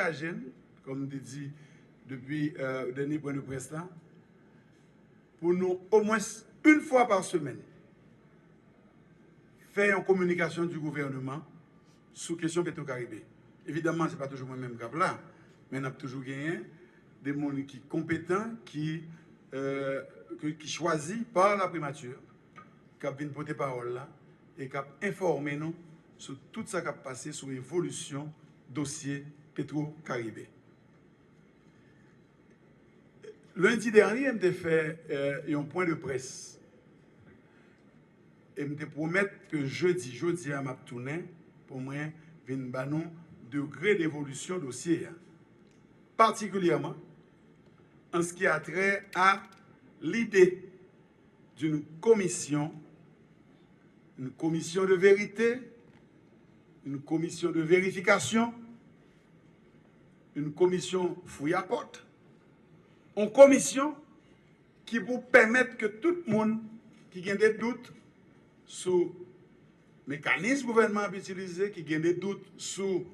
engagé, comme je dit depuis le dernier point de presse là, pour nous au moins une fois par semaine faire une communication du gouvernement sur question Petro-Caribé. Évidemment, ce n'est pas toujours moi-même qui là, mais on a toujours gagné des gens qui sont compétents, qui choisis par la primature, qui viennent porter parole là, et qui informer nous sur tout ça qui a passé sur l'évolution dossier Petro-Caribé. Lundi dernier, je fait un point de presse. Et je me promets que jeudi à ma tournée, pour moi, je vais un degré d'évolution dossier. Particulièrement en ce qui a trait à l'idée d'une commission, une commission de vérité, une commission de vérification, une commission fouille à porte, une commission qui vous permettre que tout le monde qui a des doutes sur le mécanisme gouvernemental utilisé, qui a des doutes sur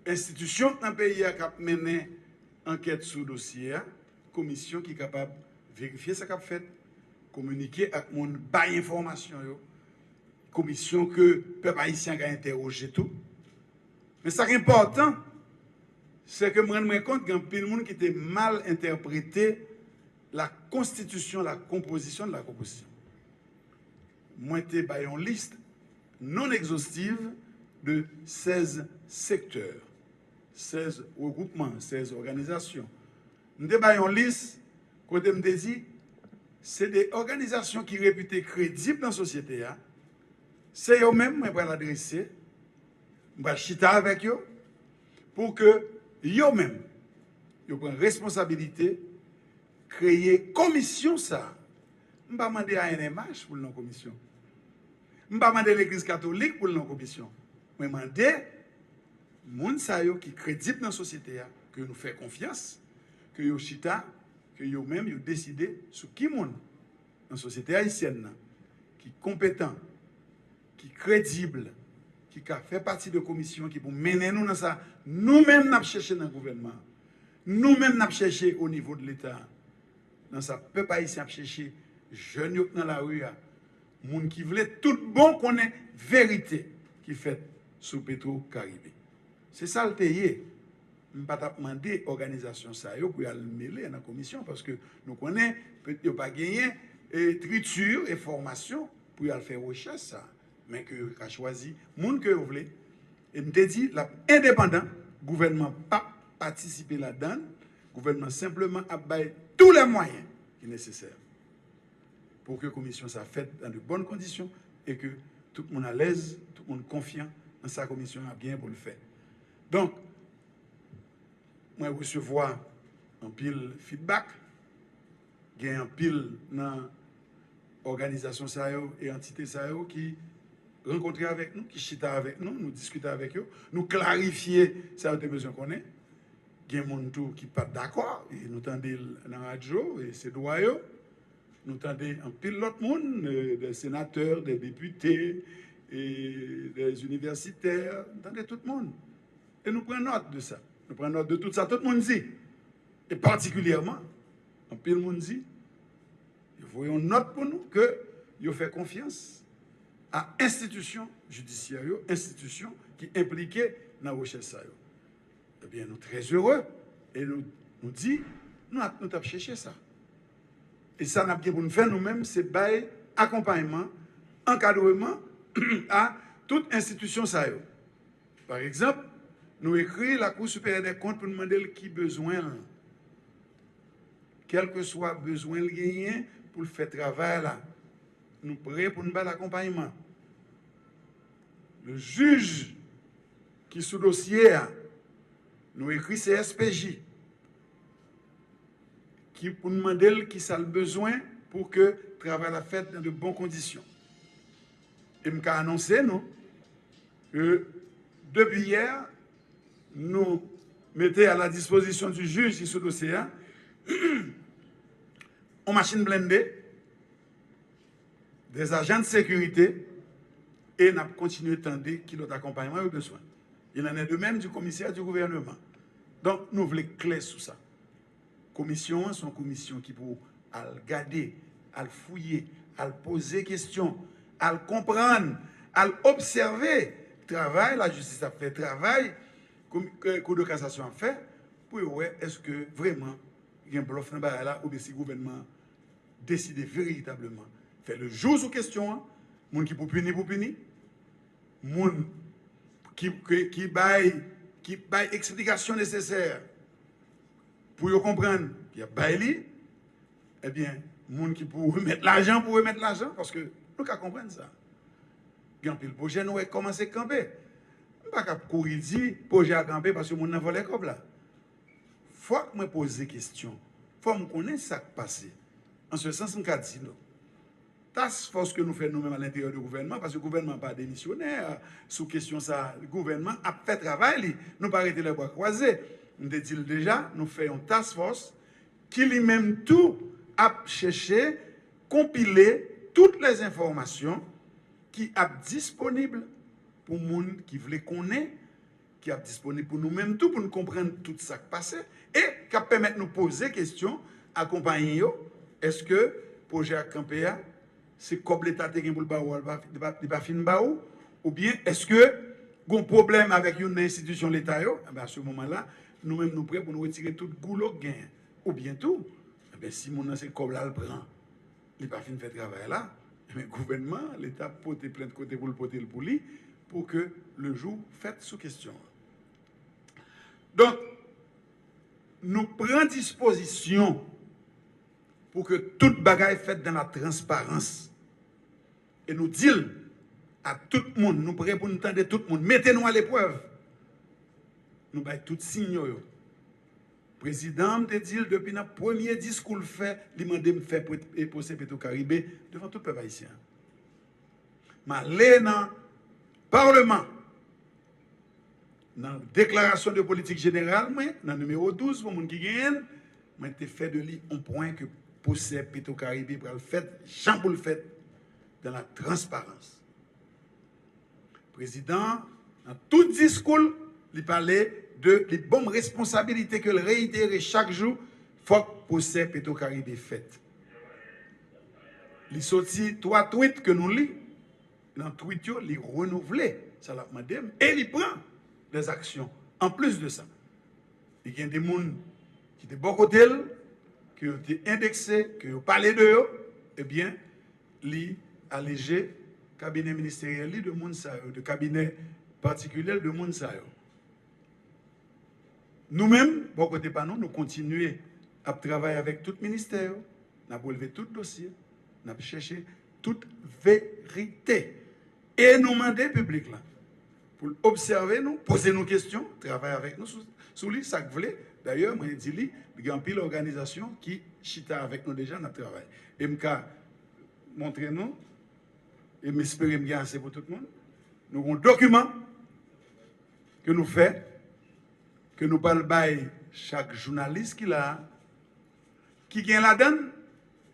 l'institution dans le pays qui a mené enquête sur le dossier, commission qui est capable de vérifier ce qu'a fait, communiquer avec le monde, bailler information, commission que le peuple haïtien a interrogé tout. Mais ce qui est important, c'est que je me rends compte qu'il y a plein de monde qui était mal interprété la constitution, la composition de la composition. Moi, j'ai une liste non exhaustive de 16 secteurs, 16 regroupements, 16 organisations. Nous avons une liste, côté me dit, c'est des organisations qui sont réputées crédibles dans la société. C'est eux-mêmes qui vont l'adresser, je vais chita avec eux, pour que eux-mêmes prennent responsabilité, créer commission ça. Je ne vais pas demander à NMH pour la commission. Je ne vais pas demander à l'Église catholique pour la commission. Je vais demander à les gens qui sont crédibles dans la société, que nous faisons confiance, que nous chita, que eux-mêmes ils décident sur qui monde dans la société haïtienne, qui est compétent, qui est crédible, qui fait partie de la commission, qui peut mener nous dans ça. Nous-mêmes, nous avons cherché dans le gouvernement. Nous-mêmes, nous avons cherché au niveau de l'État. Dans ça, le peuple haïtien a cherché jeunes dans la rue, les gens qui voulaient tout bon qu'on ait vérité qui fait sur Petro-Caribé. C'est ça le pays. Je ne vais pas demander l'organisation pour aller mêler dans la commission parce que nous connaissons, peut-être pas gagner triture et formation pour aller faire recherche ça. Mais que vous avez choisi les gens que vous voulez. Et je me dit, indépendant, le gouvernement n'a pas participé là-dedans, le gouvernement simplement a baillé tous les moyens qui sont nécessaires pour que la commission soit faite dans de bonnes conditions et que tout le monde à l'aise, tout le monde confiant dans sa commission a bien pour le faire. Donc, moi, je recevoir un pile feedback, il y a un pile dans l'organisation et entité qui rencontrer avec nous, qui chita avec nous, nous discuter avec eux, nous clarifier certaines besoins qu'on ait. Il y a des gens qui ne sont pas d'accord, et nous entendons dans la radio, et c'est droit. Nous entendons un pile l'autre monde, des sénateurs, des députés, et des universitaires, nous entendons tout le monde. Et nous prenons note de ça. Nous prenons note de tout ça. Tout le monde dit. Et particulièrement, un pile le monde dit, voyons note pour nous que nous faisons confiance à institution judiciaire, institution qui impliquée dans la recherche. Eh bien, nous sommes très heureux et nous disons, nous avons cherché ça. Et ça, nous avons pour nous faire nous-mêmes, c'est bail accompagnement, encadrement à toute institution. Par exemple, nous écrivons la Cour supérieure des comptes pour nous demander qui besoin, quel que soit besoin le gagner pour le faire travail là. Nous prêts pour nous faire l'accompagnement. Le juge qui sous dossier, nous écrit CSPJ, qui pour nous demander qui a le besoin pour que le travail soit fait dans de bonnes conditions. Et je annoncé nous que depuis hier, nous mettons à la disposition du juge qui sous dossier une machine blindée, des agents de sécurité et nous continuons à attendre qui notre accompagnement a besoin. Il en est de même du commissaire du gouvernement. Donc, nous voulons clair sur ça. Commission, sont commission qui pour regarder, à fouiller, à poser questions, à comprendre, à observer travail, la justice a fait travail, Cour de cassation a fait, pour voir est-ce que vraiment il y a un bluff dans là ou bien si le gouvernement décide véritablement faire le jour sous question, moun qui pour punir, moun qui baille explication nécessaire pour comprendre qu'il y a bail, eh bien, moun qui pour remettre l'argent, parce que nous qu'à comprendre ça. Quand le projet nous a commencé à camper, on ne peut pas courir dire projet à camper parce que moun n'a volé comme là. Faut que je me pose des questions. Faut que je connaisse ce qui s'est passé. En ce sens, je me dis non. Task force que nous faisons nous-mêmes à l'intérieur du gouvernement, parce que le gouvernement n'est pas démissionnaire, sous question ça, le gouvernement a fait travail, nous pas arrêter les bras croisés. Nous dit déjà, nous faisons une task force qui lui-même tout a cherché, compiler toutes les informations qui sont disponibles pour les gens qui veulent connaître, qui sont disponibles pour nous-mêmes tout, pour nous comprendre tout ça qui passe, et qui permettent de nous poser des questions, accompagner, est-ce que le projet à camper c'est comme l'État qui pour le baou, il pas fin baou, ou bien est-ce que il y a un problème avec une institution de l'État, à ce moment-là, nous-mêmes nous prêts pour nous retirer tout goulot gain, ou bien tout, si mon c'est comme là le prend, il pas fin faire travail là, mais le gouvernement, l'État porte plein de côté pour le porter pour lui, pour que le jour fait sous question. Donc, nous prenons disposition pour que toute bagaille faite dans la transparence. Et nous disons à tout le monde, nous prêts pour nous entendre tout le monde, mettez-nous à l'épreuve. Nous baillons tout signe. Le président me dit depuis notre premier discours fait, il m'a demandé de faire procès Petro-Caribé devant tout le peuple haïtien. Je suis allé dans le Parlement, dans la déclaration de politique générale, dans le numéro 12, pour les gens qui gagnent, j'ai fait de lui un point que procès Petro-Caribé pour le fait, Jean pour le fait, dans la transparence. Le président, dans tout discours, il parlait de les bonnes responsabilités que le réitérer chaque jour, il faut que le procès Petro-Caribé fait. Il sorti 3 tweets que nous lisons. Dans le tweet, il renouvelé, ça l'a demandé, et il prend des actions. En plus de ça, il y a des gens qui étaient bon côté, qui ont été indexés, qui ont parlé d'eux, eh bien, il allégé le cabinet ministériel de Mounsayo, de cabinet particulier de Mounsayo. Nous-mêmes, bon côté pas nous continuons à travailler avec tout ministère, nous avons relevé tout dossier, nous avons cherché toute vérité. Et nous demandons au public là, pour observer nous, poser nos questions, travailler avec nous sous lui, ça que vous voulez. D'ailleurs, moi, je dis, il y a une pile d'organisation qui chita avec nous déjà dans le travail. Et je vais montrer nous, et j'espère que assez pour tout le monde. Nous avons un document que nous faisons, que nous parlons chaque journaliste qui gagne la donne,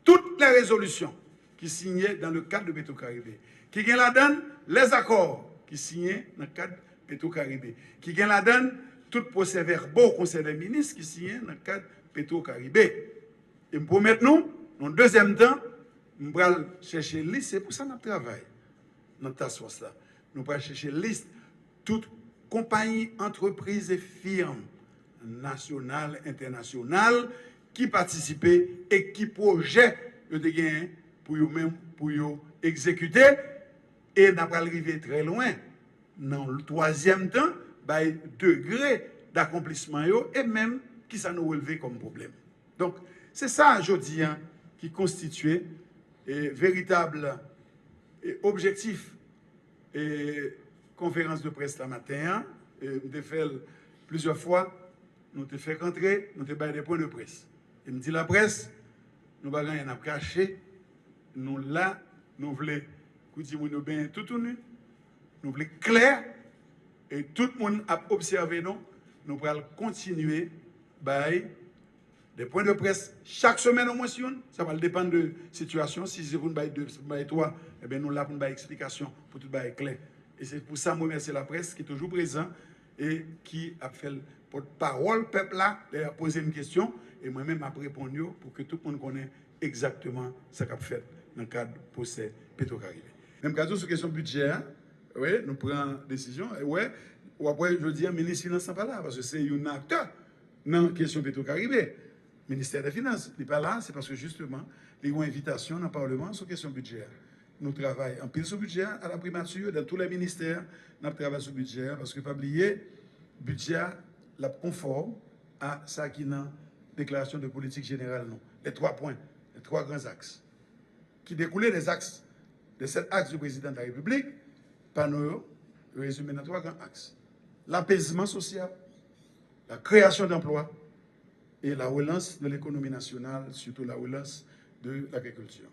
toutes les résolutions qui signées dans le cadre de Petro-Caribé, qui gagne la donne, les accords qui signés dans le cadre de Petro-Caribé, qui gagne la donne, tout procès-verbaux au Conseil des ministres qui signent dans le cadre de Petro-Caribé. Et pour maintenant, en deuxième temps, nous allons chercher une liste, c'est pour ça que nous travaillons dans ta source là. Nous allons chercher une liste, toutes compagnies, entreprises et firmes nationales, internationales qui participaient et qui projettent de gagner pour eux-mêmes, pour eux exécuter. Et nous allons arriver très loin. Dans le troisième temps, degré d'accomplissement et même qui ça nous relevé comme problème. Donc, c'est ça, je dis, qui constituait véritable objectif et conférence de presse la matin. Nous avons fait plusieurs fois, nous avons fait rentrer, nous avons fait des points de presse. Et me dit la presse, nous avons rien à cacher, nous là, nous voulons nous bien tout nu, nous voulons clair, et tout le monde a observé nous allons continuer des points de presse chaque semaine au moins, ça va dépendre de la situation. Si c'est pour nous deux, trois, eh bien nous là pour nous explication pour tout clair. Et c'est pour ça que je remercie la presse qui est toujours présente et qui a fait porte-parole peuple là, il a posé une question et moi-même m'a répondu pour que tout le monde connaisse exactement ce qu'a fait dans le cadre du procès Petro-Caribé. Même cas sur question budget, oui, nous prenons décision. Ouais, ou après, je dis, le ministre des Finances n'est pas là, parce que c'est un acteur dans la question Petro-Caribé. Le ministère des Finances n'est pas là, c'est parce que justement, il y a une invitation dans le Parlement sur la question budget. Nous travaillons en pile sur le budget, à la primature, dans tous les ministères, nous travaillons sur le budget, parce que, pas oublier, le budget est conforme à ça qui est dans la déclaration de politique générale. Non. Les 3 points, les 3 grands axes, qui découlaient des axes, de cet axe du président de la République, par nous, résumé dans 3 grands axes. L'apaisement social, la création d'emplois et la relance de l'économie nationale, surtout la relance de l'agriculture.